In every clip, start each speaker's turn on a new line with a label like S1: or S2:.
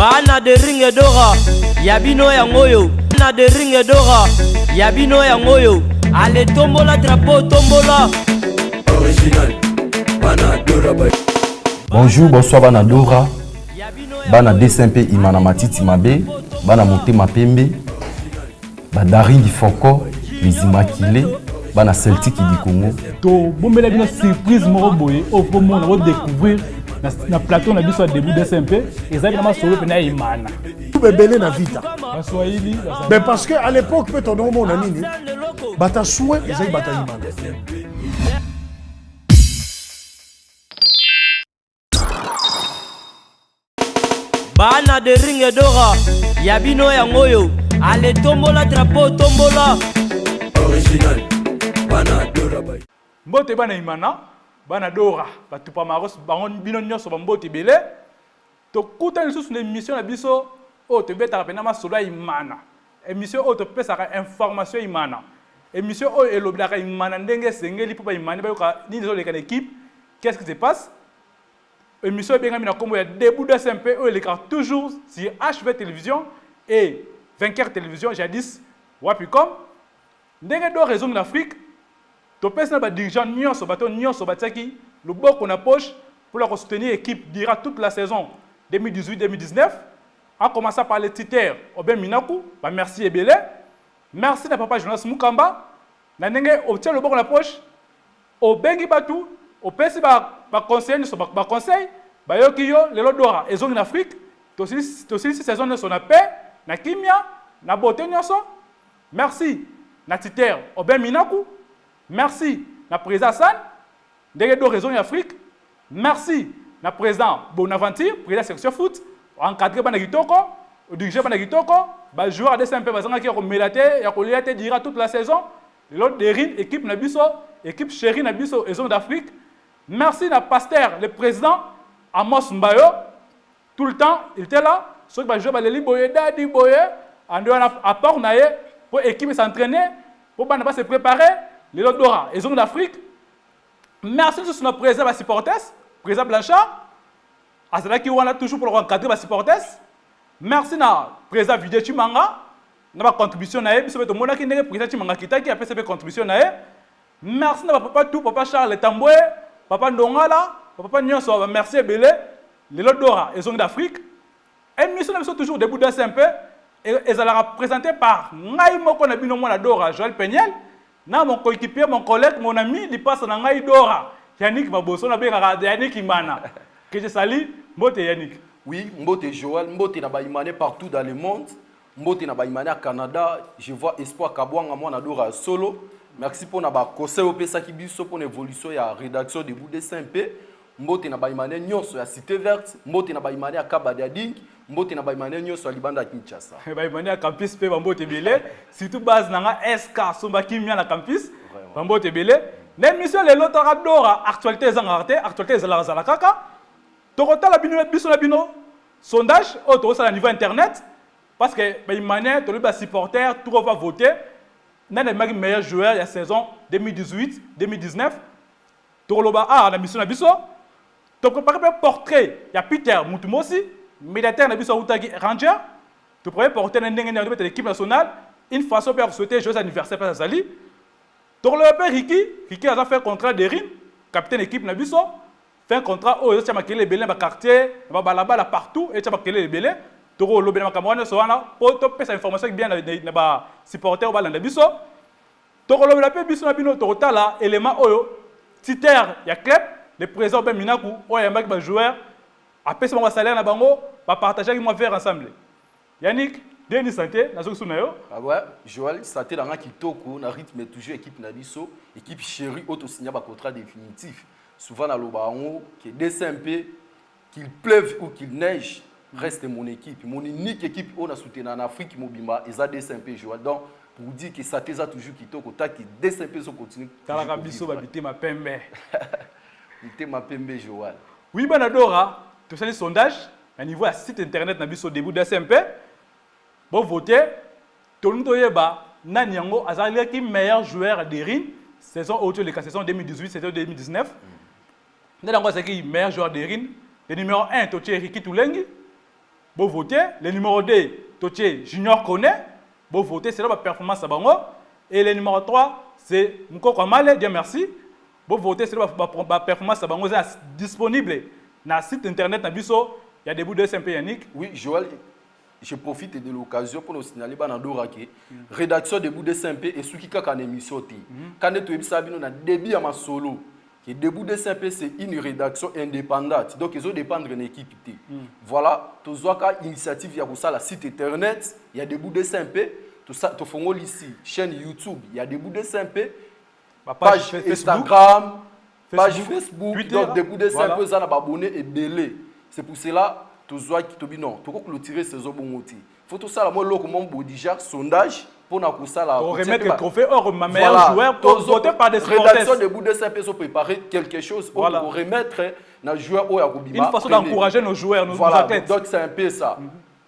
S1: Bana de ringe dora, yabino yangoyo. Bana de ringe dora, yabino yangoyo. Allez tombola drapeau tombola.
S2: Original, Bana Dora.
S3: Bonjour, bonsoir Bana Dora. Bana DSMP Imana Matiti Mabe. Bana Motema Pembe. Badaring du Foko, les Immaculés. Bana Celtic du Congo.
S4: To bombela bino surprise moko boye au moment on va découvrir na plateau na biso début DSMP ezali na solo pena Imana.
S5: Tout bébélé na vita.
S4: Baswahili
S5: Mais parce que à l'époque peut on mon nini bata souhait ezali bata Imana.
S1: Bana de ringe dora, yabino yangoyo. Allez tombola drapeau tombola.
S2: Original, Bana Dora.
S4: Mbote bana Imana, bana Dora, batupa maros bangon bino nyonso ba mbote belé. To kuta lisusu na émission na biso o te beta pena ma solo Imana. Émission o to pesa information Imana. Émission o elobelaka Imana ndenge sengeli po ba Imana ba yoka nini zo leka équipe. Qu'est-ce qui se passe? Émission bien na kombo ya début de SMP o eleka toujours sur HV télévision et 24 télévision jadis Wapicom. Ndenge do raison d'Afrique. To pesa ba dirigeant nyonso bato nyonso bataki le boko na poche pour la soutenir l'équipe dira toute la saison 2018-2019 en commençant par les titulaires Oben Minaku, bah merci Ebele, merci na papa Jonas Mukamba, na ndenge obtient le boko na poche Obengi batu, opesi ba conseil so ba conseil ba yoki yo lelo dora ezongi na Afrique to si saison na son paix na kimia na beauté nyonso. Merci na titulaire Oben Minaku. Merci na président San, ndenge do raison en Afrique. Merci na président Bonaventure, président section foot, encadré bana kitoko, dirigé bana kitoko, ba joueur de SMP bazanga ki ko melate ya ko liate dira toute la saison. L'autre Derin équipe na biso, équipe chérie na biso raison d'Afrique. Merci na pasteur le président Amos Mbayo. Tout le temps, il était là. Ceux qui ba jouer ba leli boye dadi boye, ando à part na ye pour équipe s'entraîner, pour bana pas se préparer. Les autres Dora, les hommes d'Afrique. Merci sur notre président supporters, président Blanchard. À cela qui on a toujours pour encadrer les supporters. Merci na président Vidé Chimanga. Na contribution na biso beto mona ki ndenge président Chimanga kitaki a fait contribution na. Merci na papa tout papa Charles Tamboué, papa Ndongala, papa Nyonso, merci Belé. Les autres Dora, les hommes d'Afrique. Et nous sommes toujours debout d'un SMP et elle sera présentée par Ngai Moko na bino mona Dora Joël Peniel. Na mon coéquipier, mon collègue, mon ami, il passe dans Ngai Dora. Yannick Baboso, na benga Yannick Imana. Que je salue, Mbote Yannick.
S3: Oui, Mbote Joël, Mbote na ba Imane partout dans le monde. Mbote na ba Imane à Canada. Je vois Espoir Kabouanga, moi na Dora solo. Merci pour na ba conseil au pesa ki biso pour l'évolution ya rédaction de Boudé SMP. Mbote na ba Imane nyonso ya Cité Verte. Mbote na ba Imane à Kabadading. Mbote na ba Imane nyonso ya Libanda Kinshasa.
S4: Ba Imane à campus pe ba Mbote Belé. Surtout base na SK Somba Kimia na campus. Ba Mbote Belé. L'émission les lots Dora actualité zangarté, actualité zala kaka. Tokota la bino biso la bino. Sondage au à niveau internet parce que ba Imane to le ba supporter tout va voter. Nan le meilleur joueur de la saison 2018-2019. Tokoloba a la mission na biso. Tu prépares un portrait, il y a Peter Mutumosi, médiateur de Outagi Ranger. Tu prépares un portrait de l'équipe nationale, une façon pour souhaiter joyeux anniversaire à Zali. Tu prépares Ricky a fait un contrat de Rin, capitaine de l'équipe Nabiso, fait un contrat où il y a les Belé, dans le quartier, là partout, et il y a les Belé. Tu as le Belé, pour te passer l'information bien dans les supporters de Nabiso. Tu as le Biso Nabino, tu as l'élément Titer, il y a Klep. Le président Ben Minaku, il y a un joueur, après son salaire, na bango, va partager avec moi faire ensemble. Yannick, Denis Santé, na zoku sunayo.
S3: Ah ouais, Joël, Santé dans un kitoko, na rythme toujours équipe Nabiso, équipe chérie, auto signé un contrat définitif. Souvent dans le baron, qui est DSMP, qu'il pleuve ou qu'il neige, reste mon équipe. Mon unique équipe, on a soutenu en Afrique, Mobimba, et ça DSMP Joël. Donc, pour dire que Santé a toujours kitoko, tant que DSMP sont continue.
S4: T'as la Rabiso, va biter ma pembe.
S3: Il ma PMB Joël.
S4: Oui, Banadora, tu sais les sondages, à niveau à site internet, au début de SMP, bon voter, tout le monde ba Nanyango, Azali qui meilleur joueur de Rin, saison autour de la saison 2018, saison 2019. Nanyango c'est qui meilleur joueur de Rin, le numéro 1, Toché Riki Toulengi, Vous votez. Le numéro 2, Toché Junior Kone. Vous votez, c'est là la performance à Bango. Et le numéro 3, c'est Mukoko Amale, Dieu merci. Vous votez, c'est là la performance à Bango disponible dans le site internet. Il y a des bouts de SMP Yannick.
S3: Oui, Joël, je profite de l'occasion pour nous signaler que la rédaction de Boudé SMP et ce qui est en émission. Quand tu es dans début à ma solo, et Debout de Saint-Pé, c'est une rédaction indépendante. Donc, ils ont dépendre d'une équipe. Voilà, tu as une initiative, il y a ça, la site internet, il y a Debout de Saint-Pé, tout ça, tu fais ici, chaîne YouTube, il y a Debout de Saint-Pé, page Instagram, page Facebook, Twitter, donc Debout de Saint-Pé, ça n'a pas abonné et belé. C'est pour cela, tu as qui te dit non, tu as clôturer ces autres bons outils. Il faut tout ça, moi, le déjà sondage. Pour
S4: remettre le trophée hors ma meilleur joueur pour voter par des supporters.
S3: Rédaction de Boudé Saint-Pé ont préparé quelque chose pour remettre nos joueurs au Yakobima.
S4: Une façon d'encourager nos joueurs, nos athlètes.
S3: Donc c'est un peu ça.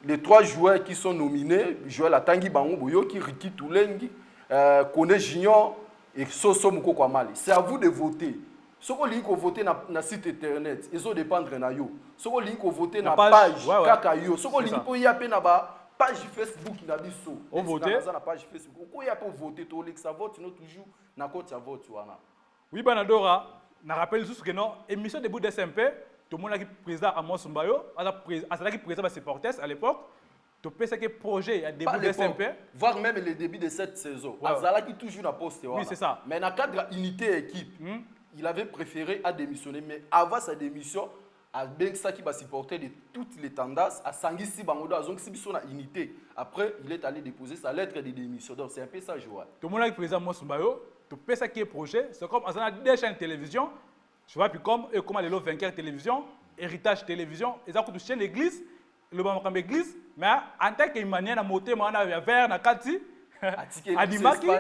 S3: Les 3 joueurs qui sont nominés, Joël Atangi Bango Boyoki, Riki Toulengi, Kone Junior et Soso Mukoko Amale. C'est à vous de voter. Si vous voulez voter dans le site internet, ils ont dépendre de vous. Si vous voulez voter dans la page Kakayo, si vous voulez voter dans la page Facebook na biso
S4: on voter
S3: na page Facebook ko ya pour voter to le ça vote non toujours na côté ça vote wana
S4: oui banadora na rappelle juste que non émission debout de SMP tout le monde qui président Amos Mbayo a qui président des supporters à l'époque to penser que projet a debout de SMP
S3: voir même le début de cette saison azala qui toujours na poste
S4: oui c'est ça
S3: mais dans cadre unité équipe il avait préféré à démissionner mais avant sa démission à Bengsa qui va supporter de toutes les tendances, à Sangisi Bangodo, à Zong Sibiso na unité. Après, il est allé déposer sa lettre de démission. Donc, c'est un peu ça, Joël.
S4: Tout le monde qui est présent, moi, Sumbayo, tout le monde qui est projet, c'est comme à des chaînes de télévision, je vois, puis comme les vainqueurs télévision, héritage télévision, ils ont touché l'église, le moment comme l'église, mais en tant qu'Emmanuel, on a monté, on a vers, on a Kati, Animaki,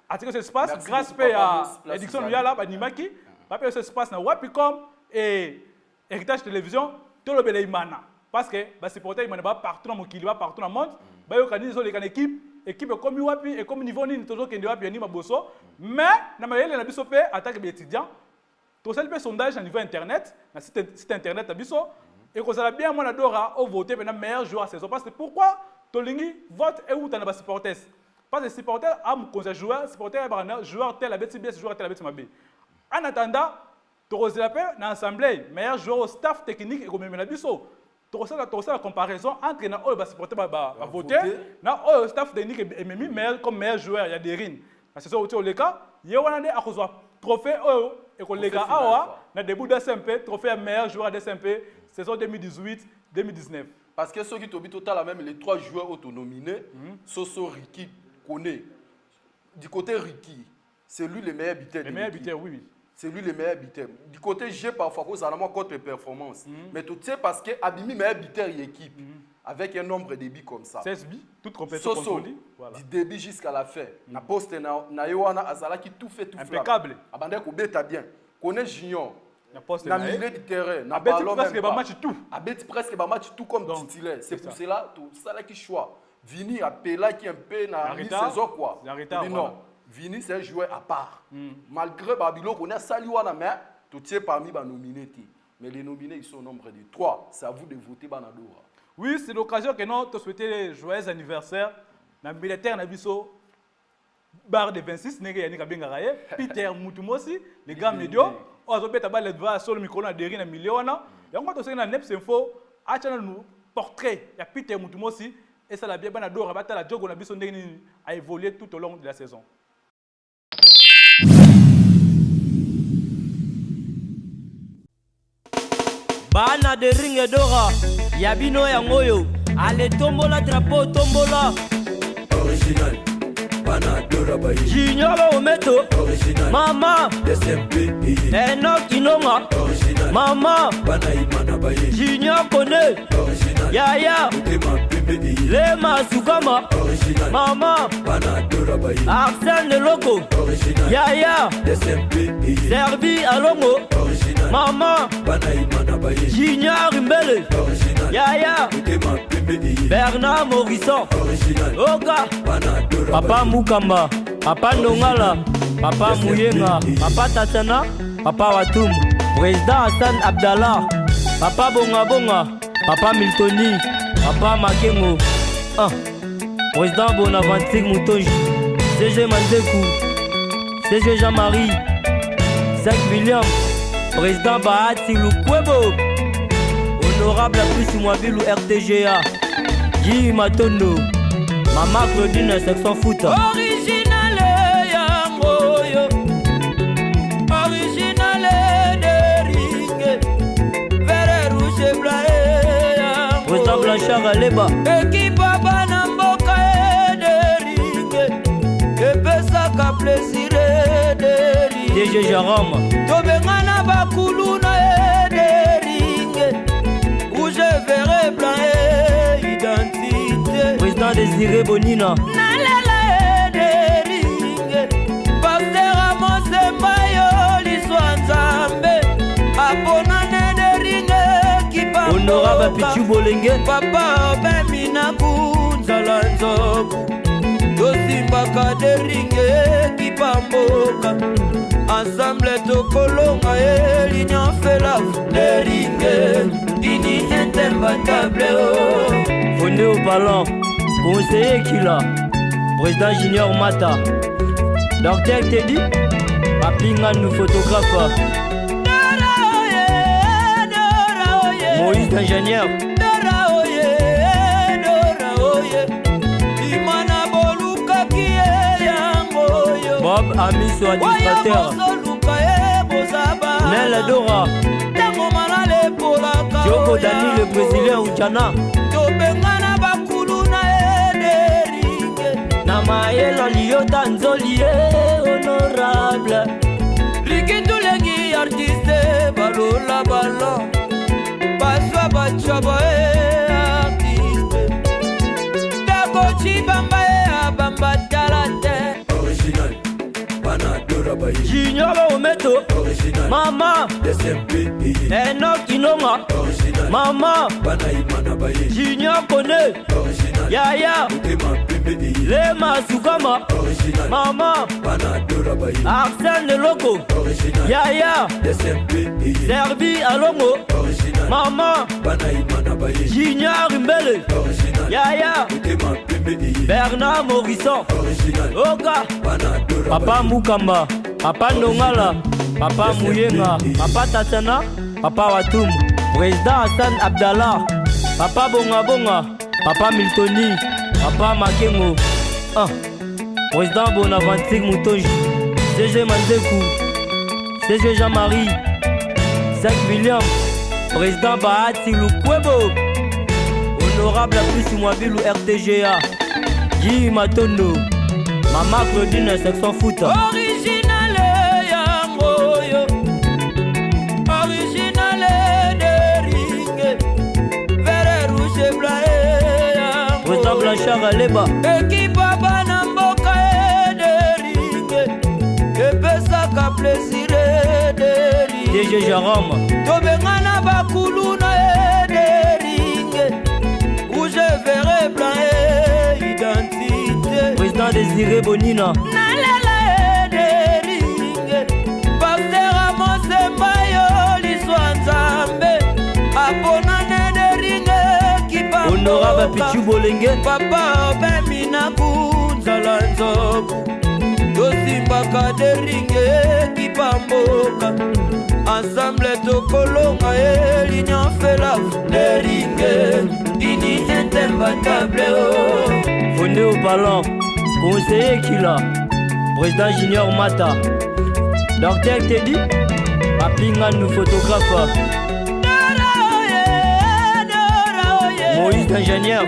S4: à ce que ça se passe, grâce à l'édiction de Yala, Animaki, après, ça se passe, puis comme, et héritage télévision, tout le monde mana parce que les supporters ils partout dans mon kilo, partout dans le monde. Ils organisent les équipe comme Iwapi et comme niveau ni toujours qu'il y a bien ni maboso. Mais na mayele na biso pe attaque étudiant. Tout ça le sondage à niveau internet, na site internet à biso et que ça va bien moi adora au voter pour le meilleur joueur saison parce que pourquoi Tolingi vote et où tu as supporters parce que supporters am conseil joueur supporter joueur tel avec bien joueur tel avec mabe. En attendant tu as dans l'assemblée, meilleur joueur au staff technique et comme la biso. Tu as la comparaison entre les supporters à voter, le staff technique et meilleur comme meilleur joueur, il y a des rines. Parce que c'est le cas, il y a un trophée et que les gars dans début de SMP, trophée meilleur joueur de SMP, saison 2018-2019.
S3: Parce que ceux qui t'ont total même les 3 joueurs autonominés, Soso Riki connaît. Du côté Riki, c'est lui le meilleur buteur.
S4: Le meilleur buteur, oui.
S3: C'est lui le meilleur buteur. Du côté G, parfois, cause à contre-performance. Mais tout ça parce que Abimi meilleur buteur l'équipe. Avec un nombre de buts comme ça.
S4: 16 buts, toute compétition confondue.
S3: Voilà. Du début jusqu'à la fin. Na poste na Yoana Azala qui tout fait tout
S4: impeccable.
S3: Abandé ko beta bien. Connaît Junior.
S4: Na
S3: milieu du terrain.
S4: Na ballon presque ba match tout.
S3: Abeti presque ba match tout comme titulaire. C'est pour cela tout ça là qui choix. Vini appela qui un peu na saison quoi. Non. Vini c'est un joueur à part. Malgré Babylone, on a Saliwana, mais tout est parmi les nominés. Mais les nominés, ils sont au nombre de 3. C'est à vous de voter Banadora.
S4: Oui, c'est l'occasion que nous te souhaitons les joyeux anniversaires. Dans le militaire, nous avons barre de 26, Peter Moutumosi, les gars médios. On a fait les devants sur le micro, on a des millions. Et on va te dire Neps Info, à nous portrait, il y a Peter Moutumosi. Et ça, la bien Banadora, la joke, on a évolué tout au long de la saison.
S1: Bana de ringe dora Yabino yangoyo Ale tombola drapeau tombola
S2: Original Bana dora baye
S1: Junior ometo
S2: Original
S1: Mama
S2: SMP
S1: Enoch Inonga
S2: Original
S1: Mama
S2: Bana imana baye
S1: Junior Kone
S2: Original
S1: Yaya
S2: Tema Pimbe
S1: Lema Sukama
S2: Original
S1: Mama
S2: Bana dora baye
S1: Arsène Loco
S2: Original
S1: Yaya
S2: SMP
S1: Serbi Alongo
S2: Original
S1: Mama
S2: Bana imana baye
S1: Junior Mbele
S2: Original
S1: Yaya
S2: Tema Pimbe
S1: Bernard Morisson
S2: Original
S1: Oga
S2: Bana dora
S1: Papa Mukamba Papa Ndongala Papa Mouyenga Papa Tatana Papa Watum Président Hassan Abdallah Papa Bonga Bonga Papa Miltoni, Papa Makengo, Président Bonaventure Moutonji, CG Mandekou, CG Jean-Marie, Zach William, Président Bahati Lukwebo, Honorable Apus Mwabilou RTGA, Guy Matondo, Maman Claudine section foot.
S6: Original Yangoyo, original de Ring, vert rouge et blanc.
S1: Président Blanchard Aleba,
S6: équipe Banamboka de Ring, et pesaka plaisir de Ring.
S1: DG Jaram,
S6: Tobengana Bakuluna de Ring, rouge, vert et blanc identité.
S1: Président Désiré Bonina,
S6: Nalela de Ring, Pasteur Amos Mbayo Liswa Nzambe, Aponane de Ring, Kipa
S1: Honorable Pichu Bolenge,
S6: Papa Bemina Kunzala Nzoku, Dosimbaka de Ring, Kipa Mboka, Ensemble Tokolonga et l'Union Felaf de Ring, Ini Intembatable.
S1: Fondé au ballon, conseiller Kila, Président Junior Mata, Docteur Teddy, Papingan nous photographe, Moïse ingénieur, Bob Amiso administrateur, Nel Dora, Joko Dani le Brésilien Uchana, Namaelo Liota Nzoli honorable,
S6: Rikitulengi artiste balola ballon, Baswa Bachaba artiste, Dakochi Bamba Bamba Talate.
S2: Original, Banadora Baye.
S1: Junior Ometo, Mama,
S2: SMP,
S1: Enoch Inonga,
S2: original,
S1: Mama,
S2: Banaïmana Baye.
S1: Junior Kone,
S2: Original,
S1: Yaya,
S2: Tema Pembe,
S1: Lema Sukama,
S2: original,
S1: Mama,
S2: Banadora Baye.
S1: Arsène Loco,
S2: Original,
S1: Yaya,
S2: SMP,
S1: Serbi Alongo,
S2: original,
S1: Mama,
S2: Banaïmana Baye.
S1: Junior Mbele,
S2: Original,
S1: Yaya,
S2: Tema Pembe,
S1: Bernard Morisson,
S2: original,
S1: Oka,
S2: Banadora
S1: Papa Mukamba, Papa Nongala, Papa Mouyenga, Papa Tatana, Papa Watum, Président Hassan Abdallah, Papa Bonga Bonga, Papa Miltoni, Papa Makengo, Président Bonaventure Moutonji, CG Mandekou, CG Jean-Marie, Zach William, Président Bahati Lukwebo, Honorable Apus Mwabilou RTGA, Guy Matondo, Maman Claudine section foot.
S6: Original Yangoyo, original de Ring, vert rouge et blanc.
S1: Président Blanchard Aleba,
S6: Équipe Banamboka de Ring, et pesaka plaisir de Ring.
S1: DG Jaram,
S6: Tobengana Bakuluna de Ring, rouge, vert et blanc identité.
S1: Président Désiré Bonina,
S6: Nalela de Ring, Pasteur Amos Mbayo Liswa Nzambe, Aponane de Ring, Kipa
S1: Honorable
S6: Mboka,
S1: Pichu Bolenge,
S6: Papa Bemina Kunzala Nzoku, Dosimbaka de Ring, Kipa Mboka, Ensemble Tokolonga et l'Union Felaf de Ring, Ini Intembatable.
S1: Fondé au ballon, conseiller Kila, Président Junior Mata, Docteur Teddy, Papingan nous photographe, Moïse ingénieur,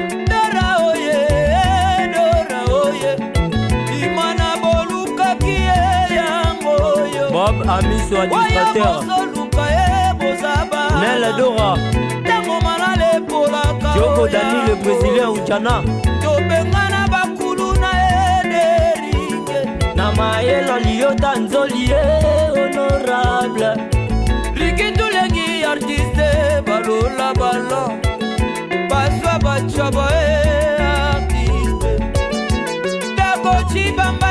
S1: Bob Amiso administrateur, Nel Dora, Joko Dani le Brésilien Uchana, Namaelo Liota Nzoli honorable,
S6: Rikitulengi artiste balola ballon, Baswa Bachaba artiste, Dakochi Bamba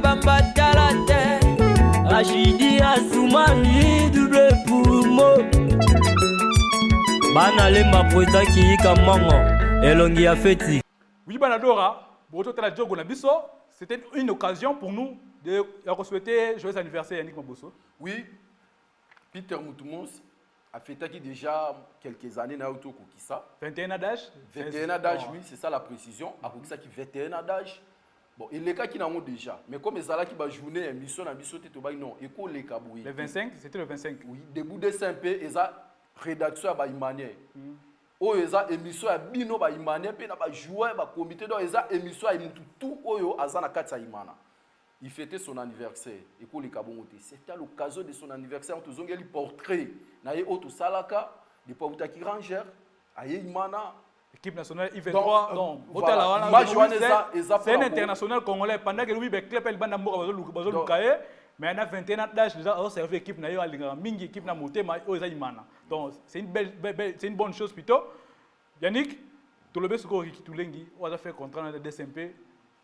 S6: Bamba Talate.
S1: Rachidi Assoumani double poumon, bana lemba président kiyika mango elongi ya feti.
S4: Oui, Banadora, c'était une occasion pour nous de souhaiter joyeux anniversaire Yannick Mabosso.
S3: Oui, Peter Moutoumons a fêté déjà quelques années na auto kokisa.
S4: 21 ans d'âge.
S3: 21 ans d'âge, oui, c'est ça la précision. A kokisa qui 21 ans d'âge. Bon, il est cas qui n'ont déjà. Mais comme les qui va journée émission na biso te ba non, éco les kabouy.
S4: Le 25, c'était le 25.
S3: Oui, debout de Saint-Pé et ça rédaction ba imanier. Oyo eza émission ya bino ba imane pe na ba joueur ba comité donc eza émission ya mutu tout oyo azana katsa imana. Il fêtait son anniversaire et pour les kabongote. C'était à l'occasion de son anniversaire on tozongeli portrait na ye auto salaka de Pauta qui ranger aye imana
S4: équipe nationale I23 donc
S3: voilà.
S4: C'est un international congolais pendant que lui be club el banda mboka bazo lukaye. Mais on a 21 ans d'âge, déjà, on servi l'équipe, on a mingi équipe na motema, on a imana. Donc c'est une bonne chose plutôt. Yannick, tu le sais ce que tu lengi, on a fait contrat de DSMP,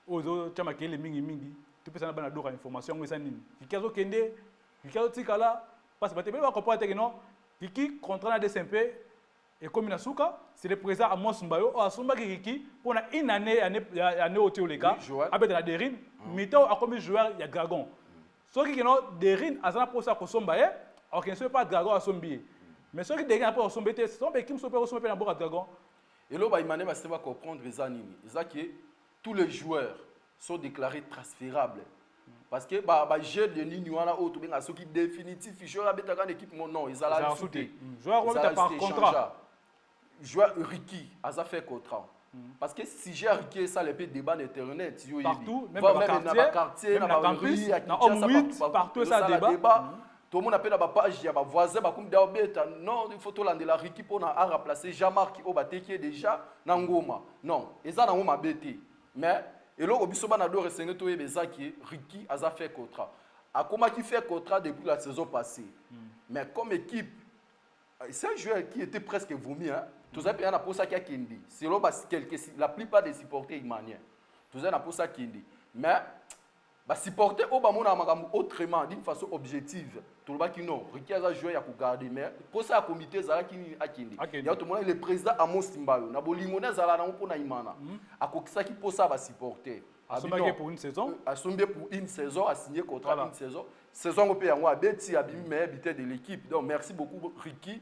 S4: on a fait les mingi, tu peux savoir dans information, on a dit, qui a kende, qui a tikala, parce que tu peux comprendre que non, qui contrat de DSMP et comme Nasuka, c'est le président Amos Mbayo, à Sumba Kiki pour une année au Théoléka, avec la dérine, mais tu as comme joueur, il y a Dragon. Ceux qui ont des rines, ils ont pour ça qu'on sombe, alors qu'ils ne sont pas dragon à sombier. Mais ceux qui ont pour somber, ce sont des qui ne sont pas somber à dragon. Et
S3: là, il va comprendre que tous les joueurs sont déclarés transférables. Parce que les jeunes de Niniwana, ceux qui définitifs, ils jouent avec une équipe, non, ils ont sauté.
S4: Joueurs par contrat.
S3: Joueur Ricky, ils ont fait contrat. Parce que si j'ai Ricky, ça les débat d'internet,
S4: partout, même dans le quartier, dans la rue, partout ça débat.
S3: Tout le monde appelle la page, il y a des voisins, non, il faut tout l'année la Ricky pour remplacer Jean-Marc qui est déjà dans Ngoma. Non, ils ont Ngoma bêté. Mais et là, au bisoba na do ressenga to yebeza qui Ricky a fait contrat. A comment qui fait contrat depuis la saison passée. Mais comme équipe, c'est un joueur qui était presque vomi, hein. Tout ça, il y a pour ça qui a Kendi. C'est la plupart des supporters imanien. Tout ça, il y a pour ça Kendi. Mais, les supporters autrement, d'une façon objective. Tout le monde qui non, Ricky a joué à garder. Mais pour ça, le comité a Kendi. Il y a tout le monde, le président Amos Timbayo. Il y a des limonaises à la pour Naïmana. À cause ça qui pour ça, les supporters.
S4: A pour une saison.
S3: A sombé pour une saison, a signé contrat une saison. Saison européenne, a Betty a meilleur buteur de l'équipe. Donc, merci beaucoup, Ricky.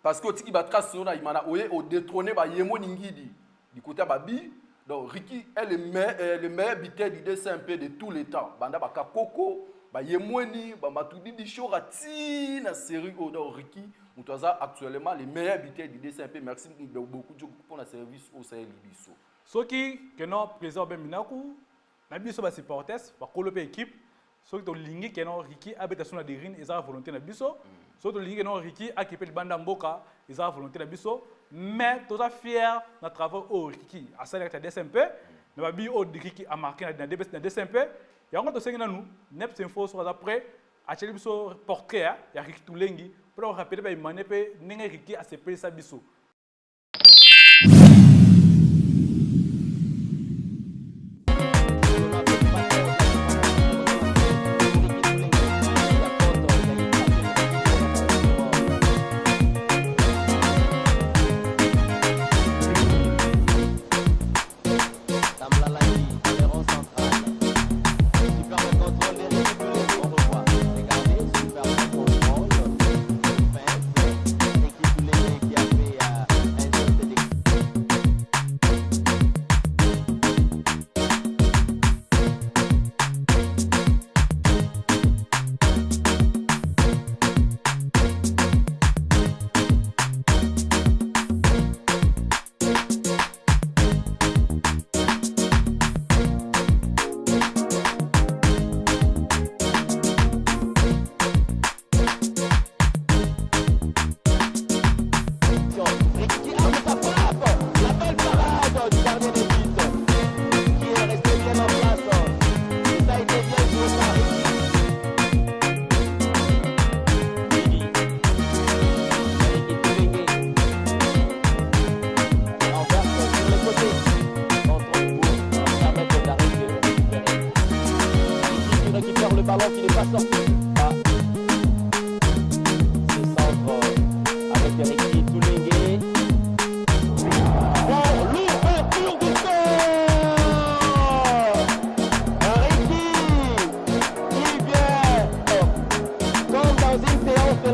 S3: Parce que si tu trace sur Naïmana, au détrôné par Yemo Ningidi, du côté Babi, donc Ricky est le meilleur buteur du DSMP de tous les temps. Banda Baka Koko, Yemo Ni, Matudi Dichorati, la série donc Ricky, nous sommes actuellement les meilleurs buteurs du DSMP. Merci beaucoup pour le service au Sahel Libiso.
S4: Ceux qui ont président Beminaku, la biso va supporter, va coloper équipe. Ceux qui ont ligné qui ont Ricky habitation la derine, ils ont la volonté de biso. Ceux qui ont ligné qui ont Ricky à qui peut le banda mboka, ils ont la volonté de biso. Mais tous sont fiers de travail au Ricky à ça avec la DSMP. Mais babi au Ricky a marqué dans la DSMP. Et encore tous ceux qui nous neps info sur après à chez biso portrait, il y a Ricky Toulengi pour rappeler ba imanepe n'engue Ricky à se payer sa biso.
S7: Qui a fait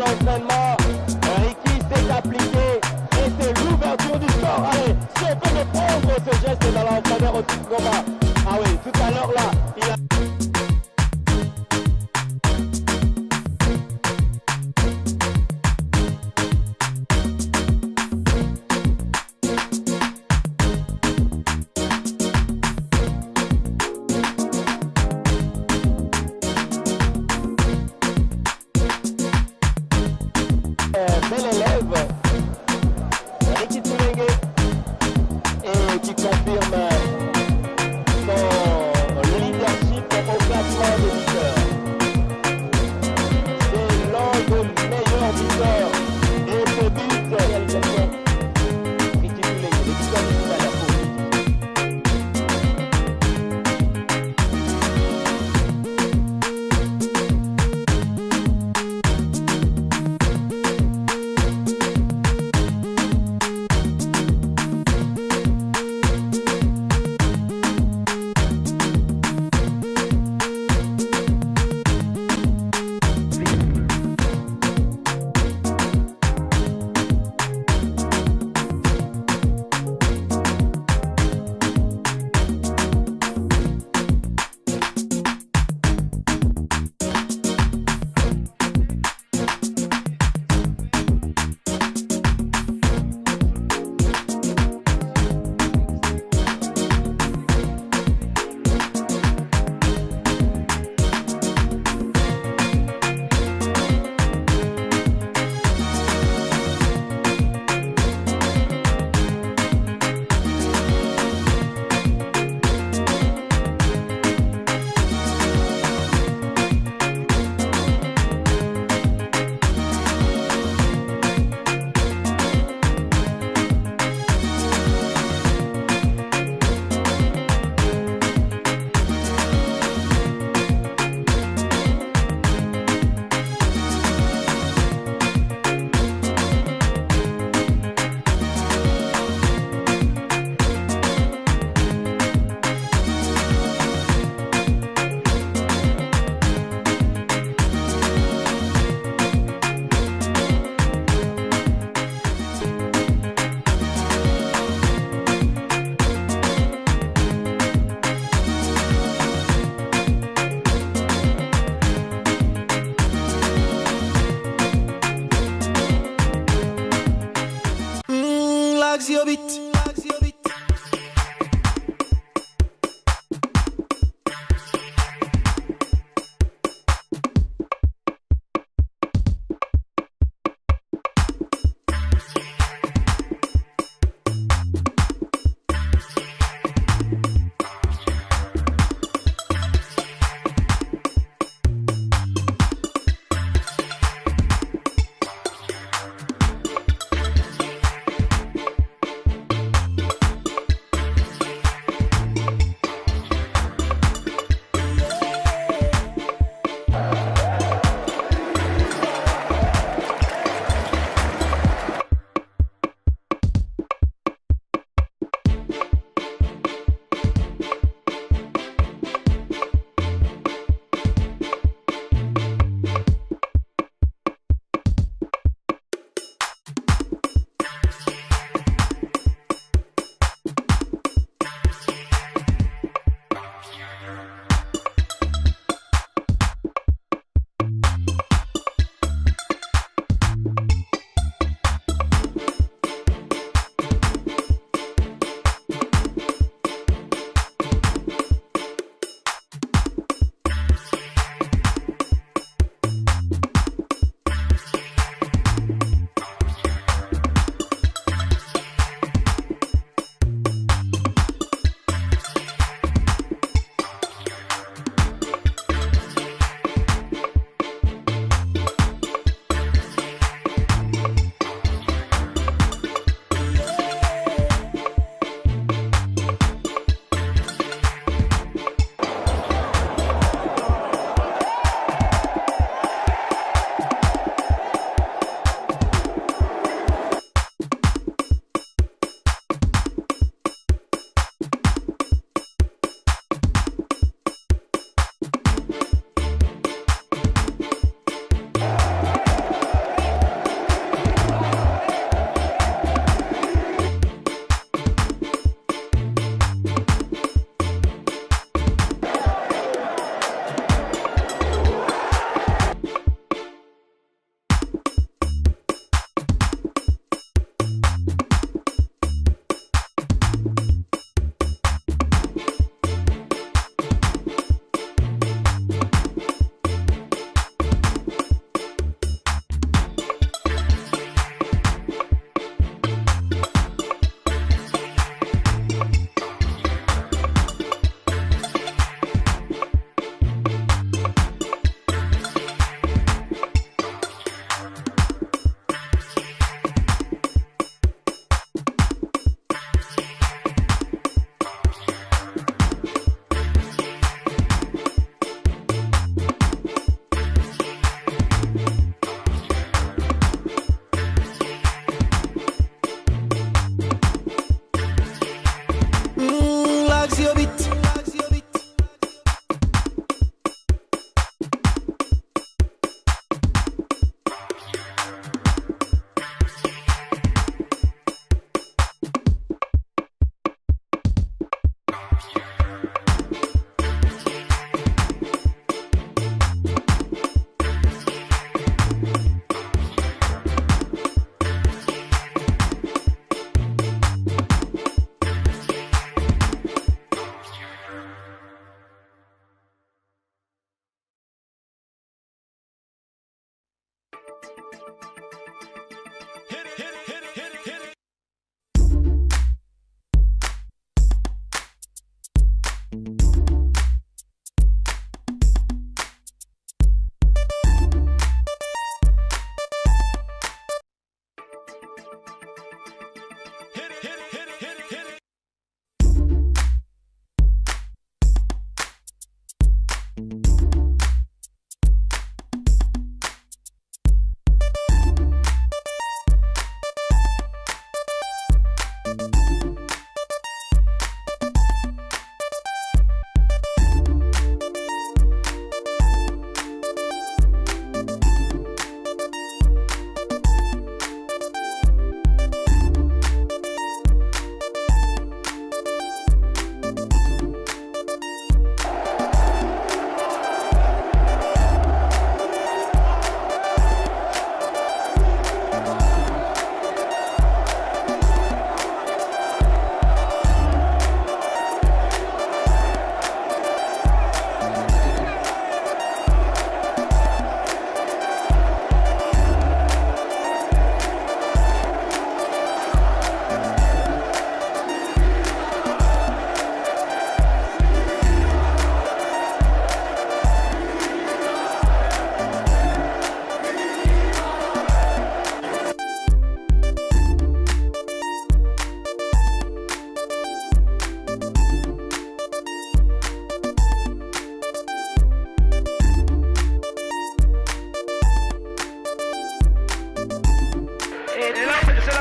S7: l'entraînement. Ricky s'est appliqué et c'est l'ouverture du score. Allez, si on peut le prendre ce geste dans l'entraîneur au titre combat. Ah oui, tout à l'heure là, il a... bel élève, Ricky Toulengue, et qui confirme son leadership au classement des buteurs. C'est l'un des meilleurs buteurs et ce but, réalisation Ricky Toulengue, le buteur du à la faute.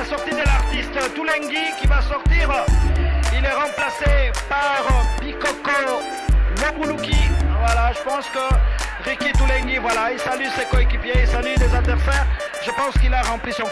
S8: sortie de l'artiste Toulengi qui va sortir. Il est remplacé par Bikoko Lobuluki. Voilà, je pense que Ricky Toulengi, voilà, il salue ses coéquipiers, il salue les adversaires. Je pense qu'il a rempli son...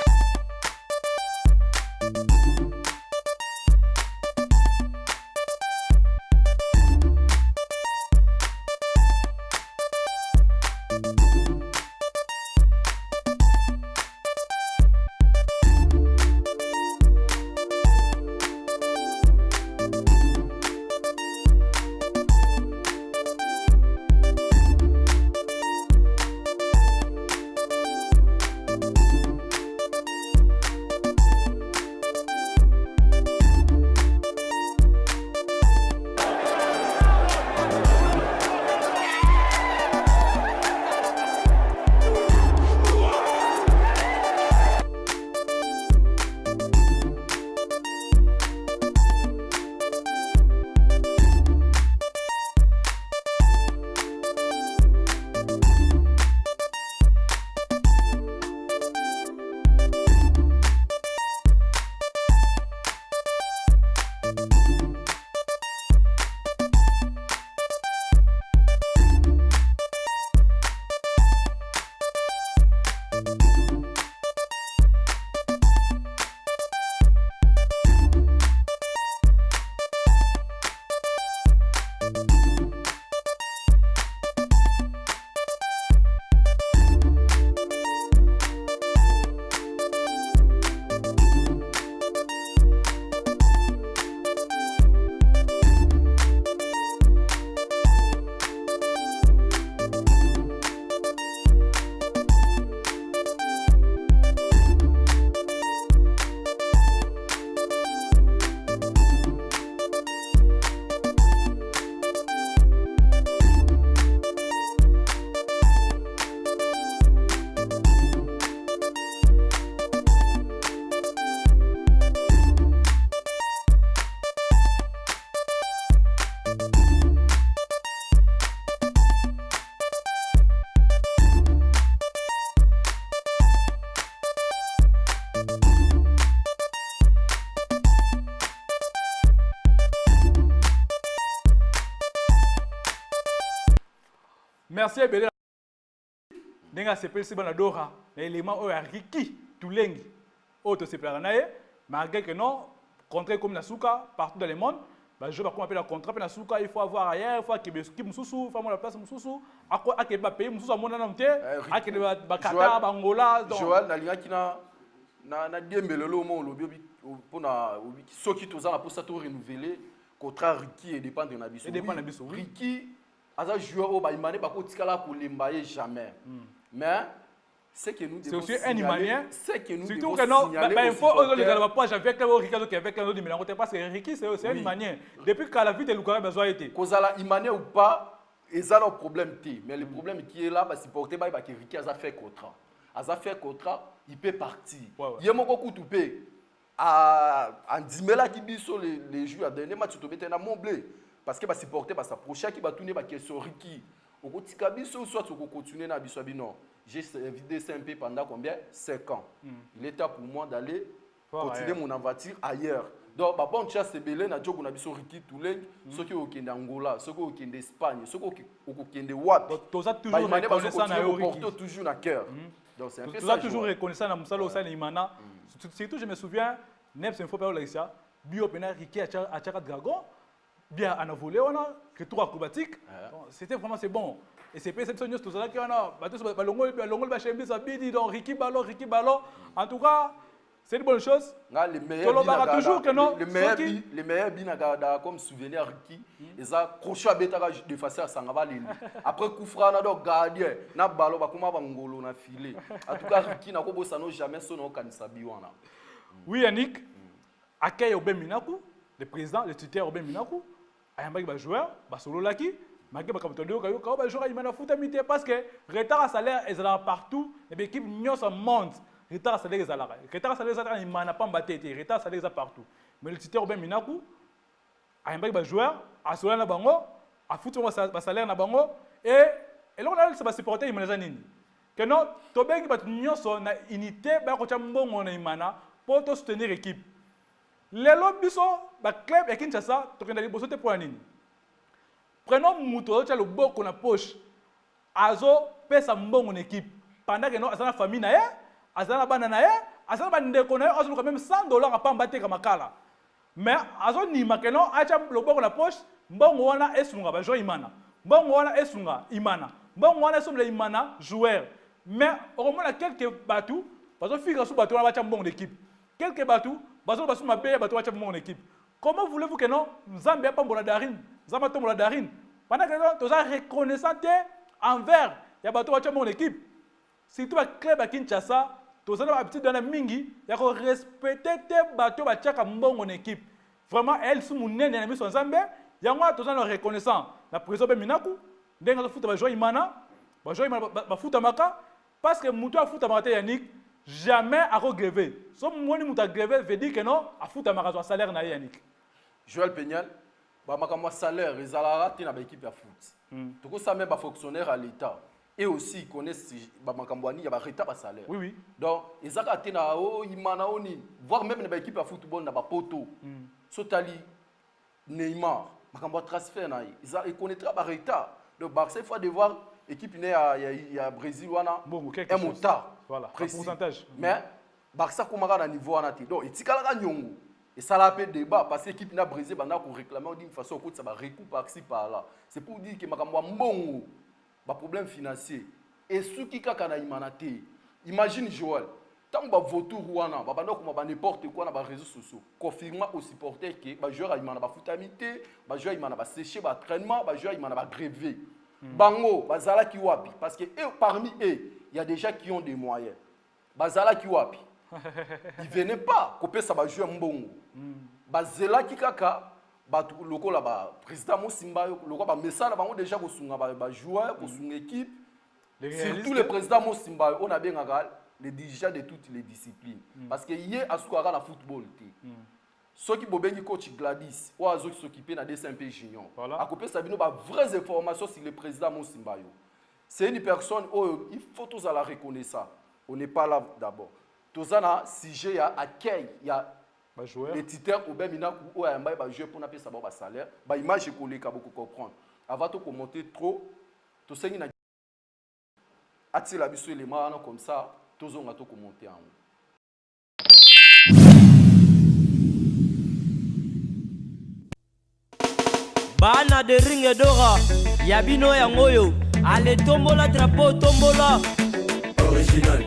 S4: Merci à Bélé. Denga sepel si banadora, l'élément où Ricky Toulengi, autre c'est planae, malgré que non, contrat comme Nasuka partout dans le monde, bah je vais pas appeler la contrat pour Nasuka, il faut avoir ailleurs, il faut qu'il y ait Moussou, il faut avoir la place Moussou, à quoi qu'il y ait pays Moussou à mon nom, à qu'il y ait Qatar, Angola,
S3: Joël Nalinga qui na diembele lo mo lobi pour na soki tozana pour ça tout renouveler contrat Ricky et dépendre na biso. Ricky Aza joueur au Baïmané, par contre, il pour l'emballer jamais. Mais c'est que nous devons
S4: c'est aussi un Imanien.
S3: C'est que nous
S4: surtout
S3: devons
S4: que non,
S3: signaler
S4: il faut que pas j'avais que avec un autre numéro parce que Ricky c'est un Imanien. Depuis que la vie de Lucas besoin été.
S3: Kozala Imanien ou pas, et ça le problème t. Mais le problème qui est là, c'est porter que Ricky a fait contrat. A fait contrat, il peut partir. Il y a beaucoup de coupé. En Dimela qui dit sur les joueurs dernier match, tu te mets mon blé. Parce que c'est porté par sa prochaine qui va tourner par question Ricky. Au quotidien, soit tu continuer à non. J'ai vidé SMP pendant combien 5 ans. Il est temps pour moi d'aller continuer mon aventure ailleurs. Donc, bon chance c'est belé na jogo na biso Ricky Toulengi, ceux qui au Kenya Angola, ceux qui au Kenya Espagne, ceux qui au Kenya Wapi.
S4: Donc tous toujours reconnaissant na
S3: Ricky toujours na cœur. Donc c'est un peu ça.
S4: Tous toujours reconnaissant na musalo ça Imana. Surtout je me souviens Neps une fois par là bio pena Ricky a Tchaka Dragon. Bien en a volé on a retour acrobatique. C'était vraiment c'est bon. Et c'est pas cette chose tout ça qui on a longo ba chembi ça bidi donc Ricky Ballon en tout cas c'est une bonne chose.
S3: Les meilleurs
S4: toujours que non.
S3: Les meilleurs binaga comme souvenir Ricky et ça crochet beta de face à Sangaba Lili. Après Koufra na donc gardien na ballon ba kuma ba ngolo na filé. En tout cas Ricky na ko bosano jamais sono kanisa biwana.
S4: Oui Yannick accueille Obem Minaku, le président, le tuteur Obem Minaku. Il y a un joueur, Basolo Laki, il y a un joueur qui a fait parce que le retard à salaire est là partout, et l'équipe n'y monte. Le retard à salaire est là. Le retard à salaire est là, il n'a pas battu. Le retard à salaire est partout. Mais le tuteur Obem Minaku, il y a un joueur, à Sola Nabango, à foutre son salaire Nabango, et là on a le supporter, il m'a dit que non, Tobeng qui bat une unité, bah quand tu as un bon on a imana. pour te soutenir l'équipe. Lelo biso ba club ya Kinshasa tokenda liboso te pour nini. Prenons muto tcha le boko na poche. Azo pesa mbongo na équipe. Pendant que non azana famille na ye, azana bana na ye, azana ba ndeko na ye, azo quand même $100 a pamba te kamakala. Mais azo ni makeno acha le boko na poche, mbongo wana esunga ba joueur imana. Mbongo wana esunga imana. Mbongo wana esunga imana joueur. Mais au moins quelques batou, parce que figure sous batou na ba cha mbongo d'équipe. Quelques batou bazo basu mabe bato wacha mon équipe. Comment voulez-vous que non Nzambe pa mbola darine, Nzambe to mbola darine. Pendant que non toza reconnaissant envers ya bato wacha mon équipe. Surtout ba club à Kinshasa, toza na habitude na mingi ya ko respecter te bato ba chaka mbongo en équipe. Vraiment elle sou munene na miso Nzambe, yango toza na reconnaissant. Na président be minaku, ndenga to futa ba joueur imana, ba futa maka parce que muto a futa maka Yannick jamais à regretter. Si on a grévé, veut dire que non, à foutre un salaire na Yannick.
S3: Joël Peñal, bah ma salaire, ils allaient rater dans l'équipe à foot. Tout ça même ba fonctionnaire à l'État et aussi ils connaissent bah ma cambouani, il y a ba retard à salaire.
S4: Oui oui.
S3: Donc ils allaient rater na o, imana oni, voire même dans l'équipe à football na ba poto. Sotali, Neymar, ma cambouan transfert na ils connaîtra ba retard. Donc Barça il faut devoir équipe né à Brésil wana un motard.
S4: Voilà, pourcentage.
S3: Mais Barça commence à niveau en donc il tikala nyongo et ça l'a fait débat parce que l'équipe n'a Brésil banda ko réclamer d'une façon que ça va recouper par-ci par-là. C'est pour dire que makambo mbongo ba problème financier et ceux qui kaka na imanate. Imagine Joël, tant ba votour wana ba banda ko ba n'importe quoi na ba réseaux sociaux. Confirmer aux supporters que ba joueur imana ba futamité, ba joueur imana ba sécher ba entraînement, ba joueur imana ba gréver. Bango, bazala ki wapi parce que parmi eux, il y a des gens qui ont des moyens. Bazala ki wapi. Ils venaient pas couper ça ba jouer mbongo. Bazela ki kaka ba loko la ba président Mosimba loko ba message bango déjà ko sunga ba joueur, ko sunga équipe. Surtout le président Mosimba, on a bien les dirigeants de toutes les disciplines parce que hier à Soukara la football ceux qui bobengi coach Gladys ou à ceux qui s'occupent na DSMP junior. À couper ça bino ba vraies informations sur le président Mosimba. C'est une personne où il faut tous à la reconnaître ça. On n'est pas là d'abord. Tous à sujet à accueil, il y a les titres ou bien mina ou à mbaye ba jouer pour na payer ça ba salaire, ba image ko les ka beaucoup comprendre. Avant de commenter trop, to sengi na ati la biso les mains comme ça, tous on a tout commenter en.
S1: Bana de ringe dora, yabino ya ngoyo, ale tombola drapeau tombola.
S2: Original,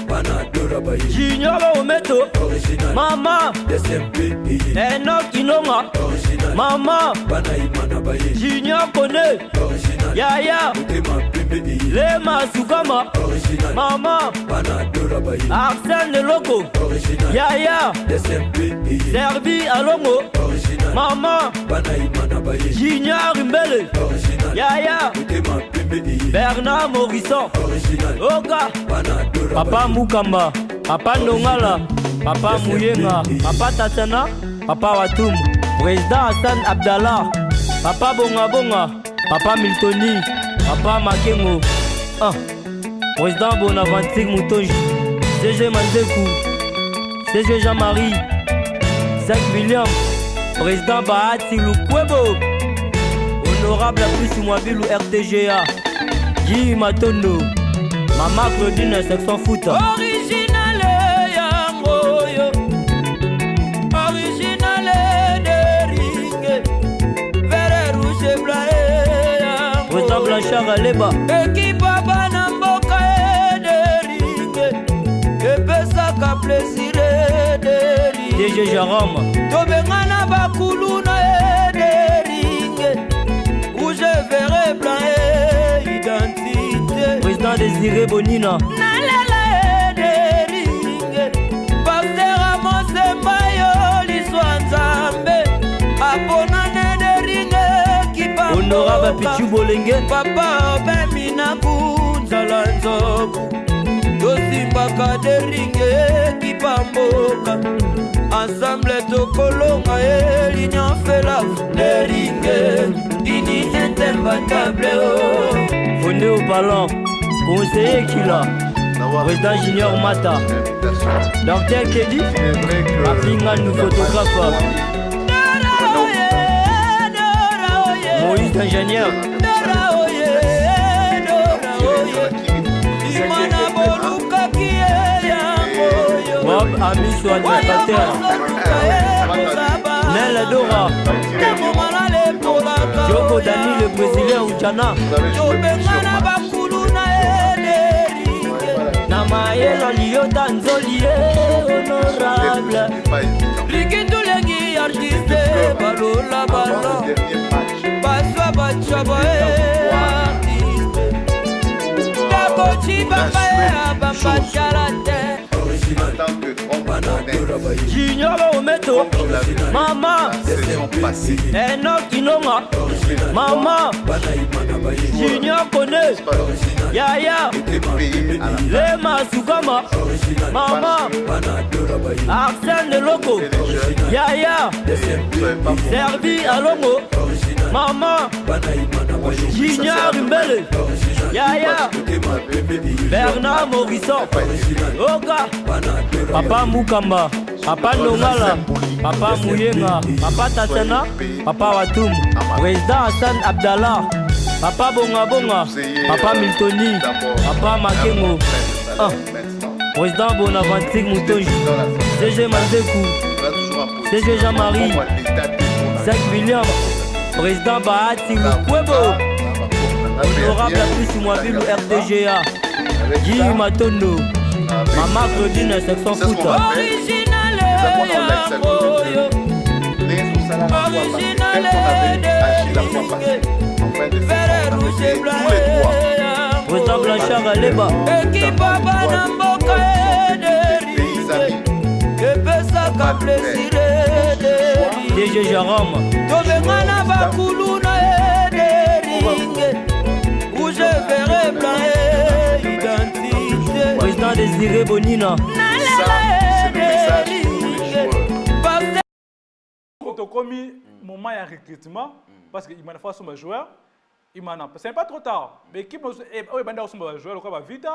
S2: bana dora baye.
S1: Junior ometo,
S2: original.
S1: Mama,
S2: DSMP
S1: Enoch Inonga,
S2: original.
S1: Mama,
S2: Bana imana baye.
S1: Junior Kone,
S2: original.
S1: Yaya,
S2: Utema pembe iye.
S1: Lema Sukama,
S2: original.
S1: Mama,
S2: Bana dora baye.
S1: Arsène le Loco,
S2: original.
S1: Yaya,
S2: DSMP iye.
S1: Serbi Alongo,
S2: original.
S1: Mama,
S2: Bana imana baye.
S1: Junior Mbele,
S2: original.
S1: Yaya,
S2: Utema pembe iye.
S1: Bernard Morisson,
S2: original.
S1: Oka,
S2: Bana dora
S1: Papa Mukamba, Papa Nongala, Papa Mouyenga, Papa Tatana, Papa Watum, Président Hassan Abdallah, Papa Bonga Bonga, Papa Miltoni, Papa Makengo, Président Bonaventure Moutonji, CG Mandekou, CG Jean-Marie, Zach William, Président Bahati Lukwebo, Honorable Apris Mwabilou RTGA, Guy Matondo, Mama Claudine section foot. Original Yangoyo, original de Ring, vert rouge et blanc. Président Blanchard Aleba, équipe Banamboka de Ring, et Pesaka plaisir de Ring. DG Jaram, Tobengana Bakuluna de Ring, rouge, vert et blanc. Président Désiré Bonina Nalela Deringe Pasteur Amos Mbayo Liswa Nzambe Aponane Deringe Kipa Honorable Pichu Bolenge Papa Obemina Kunzala Nzoku Dosimbaka Deringe Kipa Mboka Ensemble Tokolonga L'union fait la Deringe Dini intembatable Fondé au ballon, conseiller qu'il a, Président Junior Mata. Docteur Kelly. Apinga nous photographe. Moïse ingénieur. Bob Amiso administrateur. Nel Dora. Joko Dani le Brésilien Ujana. Namaela Liota Nzoli honorable. Rikitu lengi artiste balola balo. Baswa bachaba artiste. Dako chibamba bamba charate. Junior Ometo, Maman, Enoch Inonga, Maman, Junior Kone, Yaya, Lema Sukama, Maman, Arsène Loco, Yaya, Servi Alongo, Maman, Junior Mbele, Yaya, Bernard Morisson, Oka, Papa Mukamba, Papa Nongala, Papa Mouyenga, Papa Tatana, Papa Watum, Président Hassan Abdallah, Papa Bonga Bonga, Papa Miltoni, Papa Makengo, Président Bonaventure Moutonji, CG Mandekou, CG Jean-Marie, 5 William, Président Bahati Kwebo, Honorable Apus Mouabilou RTGA, Guy Matondo, Maman Claudine, section foot. Original Vert rouge et blanc. Président Blanchard Aleba. Équipe Banamboka et Pesa Kaplesire. DG Jaram. Tobengana Bakuluna et rouge, vert et blanc. Identité. Président Désiré Bonina.
S4: Commis moment de recrutement parce qu'il m'a fait son joueur, il m'a c'est pas trop tard. Mais qui est banda son joueur, le quoi vite,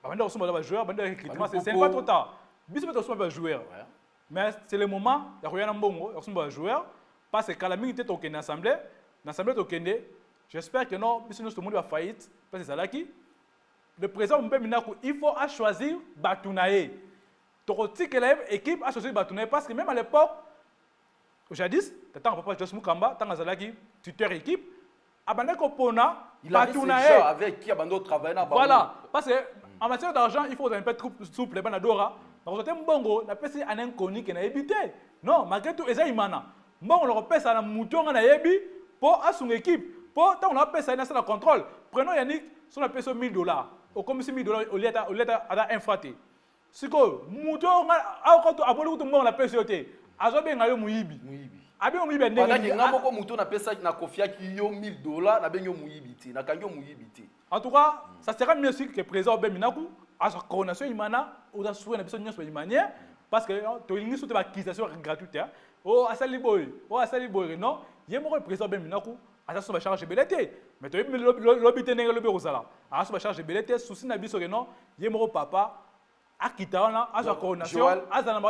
S4: banda son joueur, banda recrutement, c'est pas trop tard. Bis peut son joueur. Mais c'est le moment de regarder un bon joueur parce que quand la minute est au Kenya assemblée, l'assemblée au Kenya, j'espère que non, bis nous tout le monde va faillite parce que c'est là qui le président Mbemina il faut choisir Batounaye. Toroti que l'équipe a choisi Batounaye parce que même à l'époque jadis, tant papa Jos Mukamba, tant Azalaki, tuteur équipe, abandonné Kopona,
S3: il avait ses gens avec qui abandonné travailler là-bas.
S4: Voilà, parce que en matière d'argent, il faut un peu de souple, les banadora. Dans le bongo, la personne a un inconnu qui n'a évité. Non, malgré tout, ils ont bon, on leur pèse à la mouton à Nayebi pour à son équipe. Pour tant on a pèse à un contrôle. Prenons Yannick, son a pèse $1000. Au comme si $1000 au lieu à infraté. C'est quoi? Mouton, à Bolou, tout le monde a pèse au thé. Azobe ngayo muibi. Abi muibi ndenge.
S3: Pendant que ngamo ko muto na pesa na kofia ki yo $1000 na benyo muibi ti na kanyo muibi ti.
S4: En tout cas, ça sera mieux si que président Beminaku à sa coronation imana ou da souhait na besoin nyonso manière parce que to lingi soute ba acquisition gratuite. Oh asali boy non, yemo ko président Beminaku à sa charge belete. Mais to lobby tenenge lobby osala. À sa charge belete souci na biso que non, yemo papa Akitaona, à sa coronation, à sa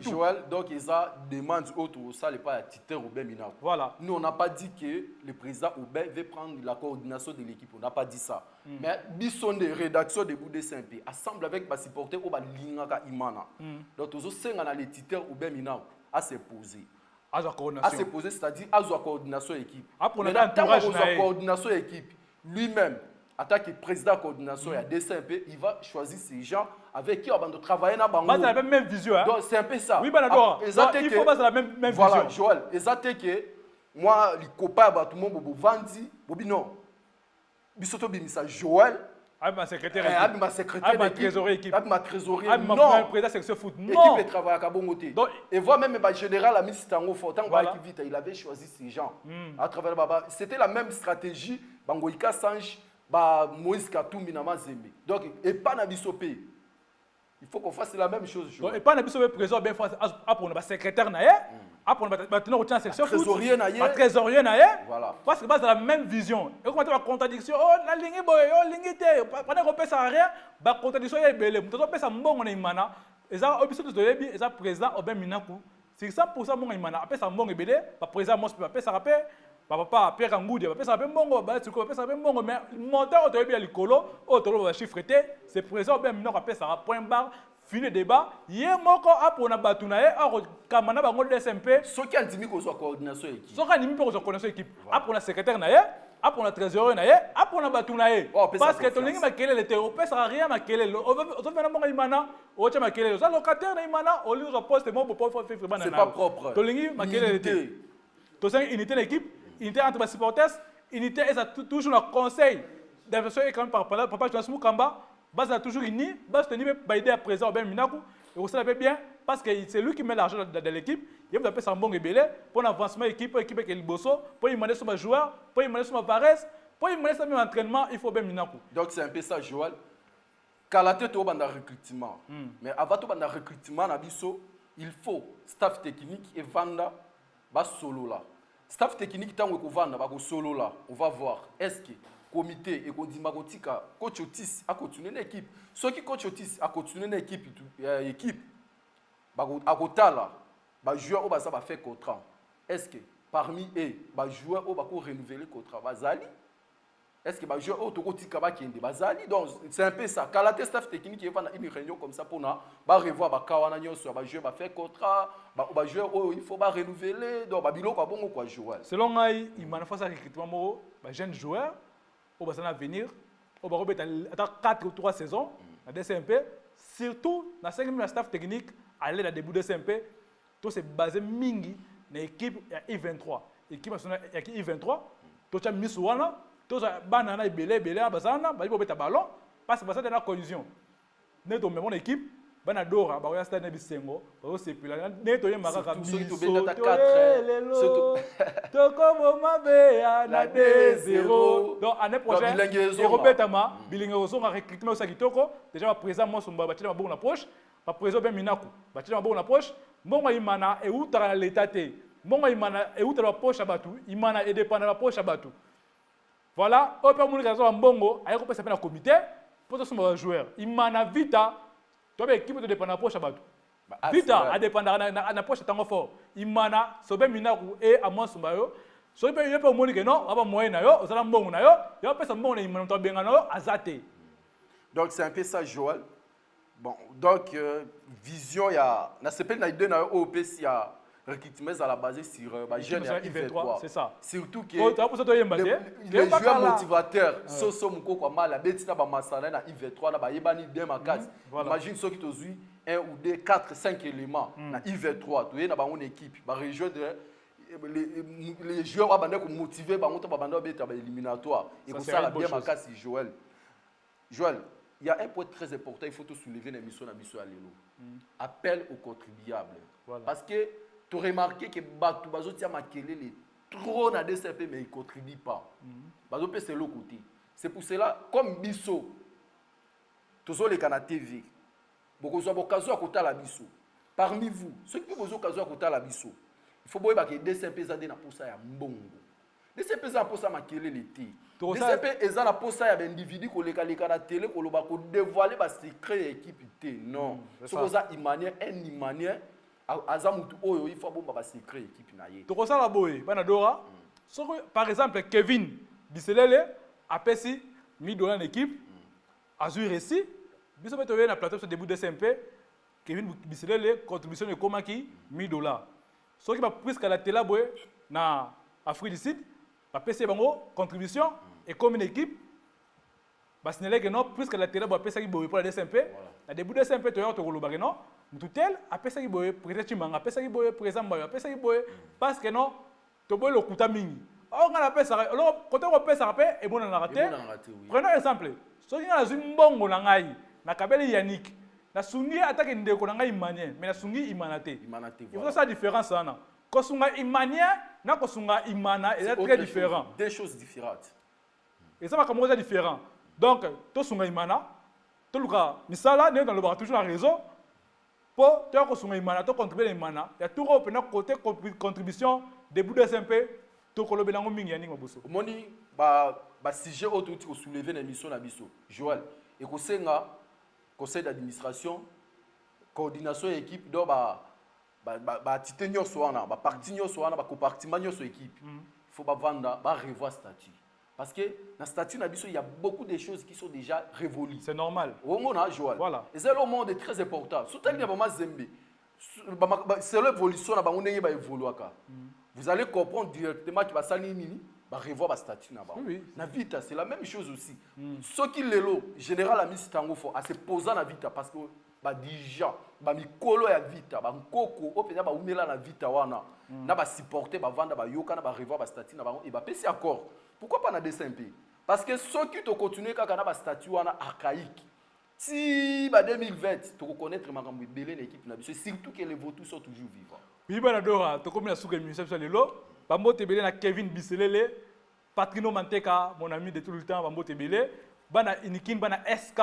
S3: Joël, donc ils ont demandé autre ça n'est pas titre Oubé Mina.
S4: Voilà.
S3: Nous on n'a pas dit que le président Oubé veut prendre la coordination de l'équipe. On n'a pas dit ça. Mais bison de rédaction de Boudé Saint-Pé assemble avec les supporters au Lingaka Imana. Donc tous ceux qui ont le titre Oubé Mina à se poser. À se poser, c'est-à-dire à la coordination équipe.
S4: Après la
S3: coordination équipe lui-même. Attaque le président de la coordination et à DCMP, il va choisir ces gens avec qui on va travailler dans
S4: le c'est la même vision. Hein?
S3: Donc c'est un peu ça.
S4: Oui, ben d'accord. Il faut pas la même vision.
S3: Voilà, Joël. Exactement que moi, les copains, tout le monde, Vandi, non. Bisoto Bimisa, Joël.
S4: Ma secrétaire.
S3: Ma secrétaire.
S4: Ma trésorerie équipe.
S3: Ma trésorerie.
S4: Non. Président section foot. Non.
S3: L'équipe travaille à Kabongoté. Et voir même le général Amis Tango Fortan, il avait choisi ces gens à travers Baba. C'était la même stratégie. Bangoïka Sange. Moïse Katumbi na Mazembe. Donc, et pas na bisopé. Il faut qu'on fasse la même chose.
S4: Donc, et pas na biso président bien fois pour na secrétaire na ye, pour na tenir au section foot.
S3: Trésorier na ye.
S4: Trésorier na ye.
S3: Voilà.
S4: Parce que base la même vision. Et comment la contradiction, oh la ligne boy, oh ligne té, pendant qu'on pèse à rien, ba contradiction est belé. Muto pèse à mbongo na imana. Et ça au biso de yebi, et ça président Obin Minaku. C'est 100% mbongo imana. Après ça mbongo belé, ba président Mos peut pèse à rapé. Papa Pierre Kangoudi, pèse à mbongo, ba tu pèse à mbongo mais montant au yebi à likolo, au tolo va chiffreté, c'est président Obin Minaku pèse à point barre. Fini débat, yé moko apona batunaye aro kamana bango DSMP.
S3: Soki andimi ko so coordination équipe.
S4: Soki andimi ko so coordination équipe. Apona secrétaire naye, apona trésorier naye, apona batunaye. Parce que tolingi makele le te opesa rien makele. O to mena monga imana, o cha makele. Ça locataire na imana, o li so poste mo pour faire vraiment.
S3: C'est pas propre.
S4: Tolingi makele le te. To c'est unité d'équipe, unité entre les supporters, unité et toujours le conseil d'investissement économique par papa Jonas Mukamba. Base a toujours uni, base tenir baïdé à présent Ben Minaku et vous savez bien parce que c'est lui qui met l'argent dans l'équipe. Il va faire un bon ébélé pour l'avancement équipe avec le bosso, pour y demander sur joueur, pour y demander sur Varese, pour y demander sur l'entraînement, il faut Ben Minaku.
S3: Donc c'est un peu ça Joël. Kalaté to banda recrutement. Mais avant tout banda recrutement na biso, il faut staff technique et vanda ba solo là. Staff technique tant que vanda ba solo là, on va voir est-ce que comité et qu'on dit magotika coach Otis a continué l'équipe ceux qui coach Otis a continué l'équipe équipe a kotala ba joueur au basa ba faire contrat est-ce que parmi eux ba joueur au ba ko renouveler contrat bazali est-ce que ba joueur au to kotika ba kende bazali donc c'est un peu ça Kalaté staff technique qui va dans une réunion comme ça pour na ba revoir ba kawana nyonso ba joueur ba faire contrat ba joueur il faut ba renouveler donc ba biloko bongo quoi joueur
S4: selon moi il manifeste recrutement mo ba jeune joueur au bassin à venir, au barreau dans 4 ou 3 saisons, dans DCMP, surtout dans 5 000 staff technique, à l'aide début de DCMP, tout c'est basé mingi dans l'équipe I23. L'équipe nationale I23, tout ça mis sur là, tout ça banana et belé à basana, bah il faut mettre ballon, parce que ça dans la collision. N'est au même équipe. Bana dora ba stade na bisengo ba se pila neto ye makaka
S3: biso to benda ta 4
S4: surtout to comme mabe na 2-0 donc année prochaine Robetama bilingo so recrutement au Sakitoko déjà présent moi somba ba tela bon approche ba présent Ben Minaku ba tela bon approche mbongo imana e utara l'état te mbongo imana e utara poche abatu imana e dépendre la poche abatu voilà au père monika zo mbongo ayeko pesa pe na comité pour to somba joueur imana vita. Toi, l'équipe de dépendre de la poche à Batou. Vita a dépendre de la poche à fort. Imana, Sobe Minaku et Amos Sumbayo. So, il peut y avoir que non, avant moyen, il y a un bon, il y a un bon, il y a un
S3: donc, c'est un peu ça, Joël. Bon, donc, vision, il y a. Dans ce pays, il y a OPC, il y a recrutement à la base sur jeune I23.
S4: C'est ça.
S3: Surtout que
S4: les
S3: joueurs motivateurs, Soso Mukoko Mala, Betina Bamasana, na I23, na Bayebani Demakas. Imagine ceux qui ont eu 1 ou 2, 4, 5 éléments na I23. Tu es dans une équipe, dans région de. Les joueurs sont motivés, ils sont éliminatoires. Et pour ça, la Demakas, Joël. Joël, il y a un point très important, il faut tout soulever dans l'émission à Lélo. Appel aux contribuables. Voilà. Parce que tu as remarqué que Batou Bazotia Makele trop dans DCP, mais ils ne contribuent pas. Bazopé, c'est l'autre côté. C'est pour cela, comme Bisso, tous les canaux TV, beaucoup de occasions à côté de la Bisso. Parmi vous, ceux qui ont occasion à côté de la Bisso, il faut voir que DCP Zadé n'a pas ça à Mbongo. DCP Zadé n'a pas ça à Makele l'été. DCP Zadé n'a pas ça à individu qui ont les canaux télé, qui ont dévoilé les secrets de l'équipe. Non. C'est pour ça qu'il y a un imanien. Il faut que secret équipe naie.
S4: Donc ça la boy, banadora. Par exemple Kevin Biselele a payé $1000 en équipe. Azur réussi. Biso beto na plateau sur début de SMP. Kevin Biselele contribution de Komaki $1000. Ce qui va plus qu'à la télé boy na Afrique du Sud, a payé bango contribution et comme une équipe. Parce que non plus qu'à la télé boy payé boy pour la SMP. Na début de SMP to to lo bageno. Mututel a pesa ki boye président Chimanga a pesa ki boye président Mbayo a pesa ki boye parce que non to boye le kuta mingi on a pesa alors quand on pesa rapé et bon on a raté prenons exemple so ki na zimbongo na ngai na kabeli Yannick na sungi attaque ndeko na ngai Imanien mais na sungi Imanate il faut ça différence ça ko sunga Imanien na ko sunga Imana c'est très différent
S3: deux choses différentes
S4: et ça va comme ça différent donc to sunga Imana toluka misala ne dans le bar toujours la raison pour tu as consommé imana to contribuer imana ya tout au côté contribution début de SMP to kolobe nango mingi ya ninga boso
S3: moni ba sujet auto ko soulever na émission na biso Joël et ko senga conseil d'administration coordination équipe do ba tité nyonso wana ba parti nyonso wana ba compartiment nyonso équipe faut ba vendre ba revoir statut parce que dans le statut il y a beaucoup de choses qui sont déjà révolues.
S4: C'est normal.
S3: Au monde, Joël.
S4: Voilà.
S3: Et c'est le monde est très important. Surtout il y a vraiment Zembe. C'est l'évolution là, on est évoluer. Vous allez comprendre directement qu'il va s'aligner nini, va revoir le statut là-bas.
S4: Oui.
S3: Na vita, c'est la même chose aussi. Ce qui est là, général a mis tango fort à se poser na vita parce que ba déjà ba mikolo ya vita ba nkoko opena ba unela na vita wana na ba supporter ba vendre ba yoka na ba revoir ba statut na ba et ba pesi accord. Pourquoi pas na DSMP? Parce que ceux qui te continuent quand na ba statut wana archaïque. Si ba 2020 tu reconnaître makambo belé l'équipe na biso surtout que les vautours sont toujours vivants.
S4: Oui bana dora to comme la souka émission sur lelo ba mbote belé na Kevin Biselele Patrino Manteka mon ami de tout le temps ba mbote belé bana Inikin bana SK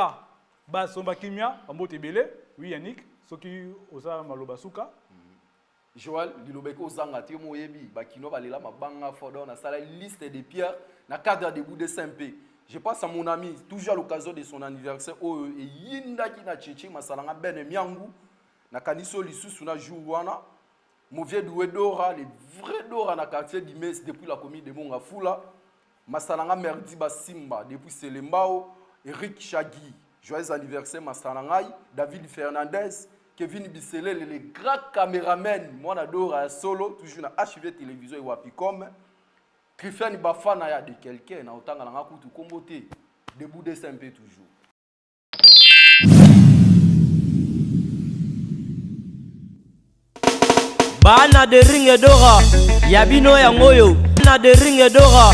S4: ba somba kimia ba mbote belé oui Yannick soki oza maloba suka
S3: Joël Lilobeko Zanga Timo Yebi Bakino Balela Mabanga Fodo na sala liste de pierres na cadre de bout de SMP. Je pense à mon ami toujours à l'occasion de son anniversaire oh et yinda ki na chichi masalanga ben miangu na kaniso lisusu na jour wana mauvais doué Dora les vrais Dora na quartier d'Imes depuis la commune de Monga Fula masalanga merdi Basimba depuis Selembao Eric Chagui joyeux anniversaire masalangai David Fernandez Kevin Biselé, les grands caméramens, moi j'adore solo, toujours na HV télévision et Wapicom. Christian Bafana ya de quelqu'un, na autant na ngakutu kombote, debout de SMP toujours.
S1: Bana de ringe dora, yabino ya ngoyo. Bana de ringe dora,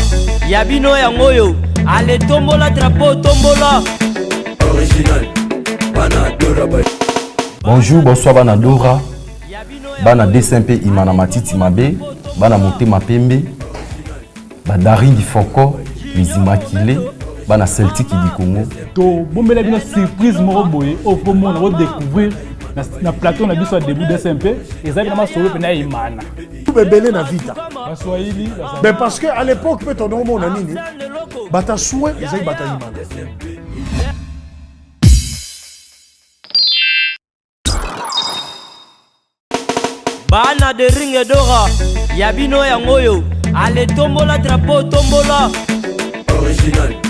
S1: yabino ya ngoyo. Allez tombola drapeau tombola.
S2: Original, Bana Dora Baye.
S9: Bonjour, bonsoir bana Dora, bana DSMP Imana Matiti Mabe, bana Motema Pembe, Daring du Foko, les Immaculés, bana Celtic du Congo.
S4: To bombela bino surprise moko boye au moment on va découvrir na plateau na biso début DSMP ezali na solo pena Imana.
S5: Tout bébélé na vita.
S4: Na Swahili,
S5: Mais parce que à l'époque peut ton nom mon ami bata souhait ezali bata imana.
S1: Bana de ringe dora, yabino ya ngoyo. Allez tombola drapeau tombola.
S2: Original.